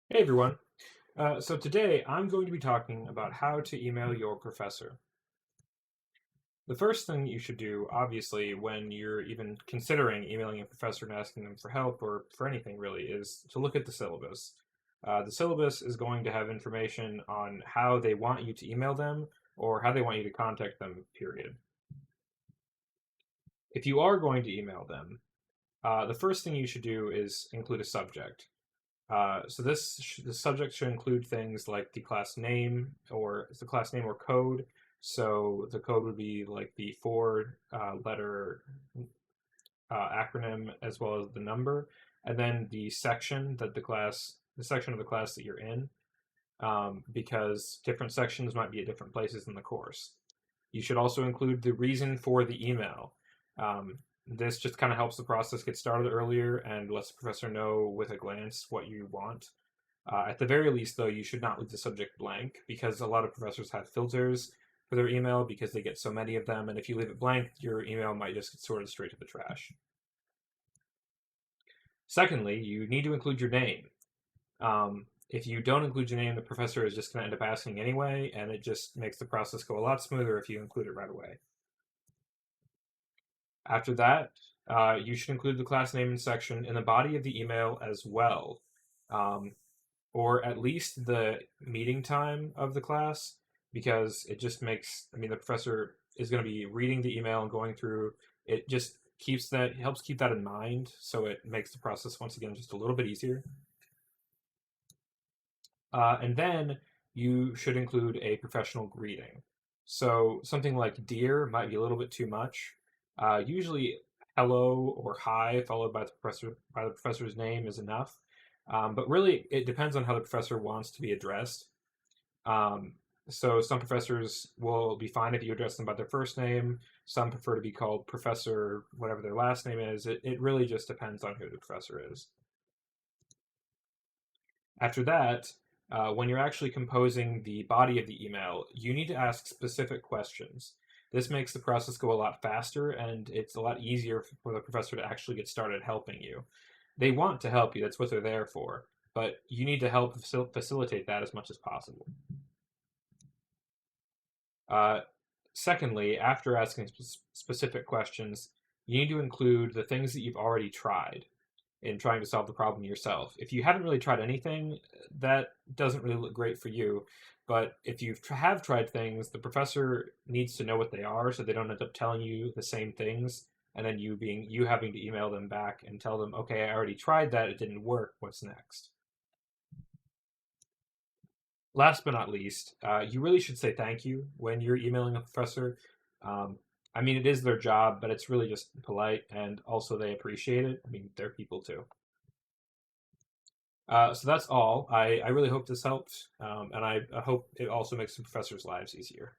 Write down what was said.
Hey everyone. So today I'm going to be talking about how to email your professor. The first thing you should do, obviously, when you're even considering emailing a professor and asking them for help or for anything really, is to look at the syllabus. The syllabus is going to have information on how they want you to email them or how they want you to contact them, period. If you are going to email them, the first thing you should do is include a subject. The subject should include things like the class name or code. So the code would be like the four letter acronym as well as the number, and then the section of the class that you're in, because different sections might be at different places in the course. You should also include the reason for the email. This just kind of helps the process get started earlier and lets the professor know with a glance what you want. At the very least, though, you should not leave the subject blank because a lot of professors have filters for their email because they get so many of them, and if you leave it blank, your email might just get sorted straight to the trash. Secondly, you need to include your name. If you don't include your name, the professor is just going to end up asking anyway, and it just makes the process go a lot smoother if you include it right away. After that, you should include the class name and section in the body of the email as well, um, or at least the meeting time of the class, because it just makes, the professor is going to be reading the email and going through it, just helps keep that in mind, so it makes the process once again just a little bit easier. And then you should include a professional greeting. So something like dear might be a little bit too much. Usually hello or hi followed by the professor's name is enough. But really, it depends on how the professor wants to be addressed. Um, so some professors will be fine if you address them by their first name. Some prefer to be called professor, whatever their last name is. It really just depends on who the professor is. After that, when you're actually composing the body of the email, you need to ask specific questions. This makes the process go a lot faster, and it's a lot easier for the professor to actually get started helping you. They want to help you, that's what they're there for, but you need to help facilitate that as much as possible. Uh, Secondly, after asking specific questions, you need to include the things that you've already tried in trying to solve the problem yourself. If you haven't really tried anything, that doesn't really look great for you. But if you have tried things, the professor needs to know what they are so they don't end up telling you the same things and then you having to email them back and tell them, okay, I already tried that, it didn't work, what's next? Last but not least, you really should say thank you when you're emailing a professor. Um, it is their job, but it's really just polite, and also they appreciate it. They're people too. So that's all. I really hope this helped, and I hope it also makes the professors' lives easier.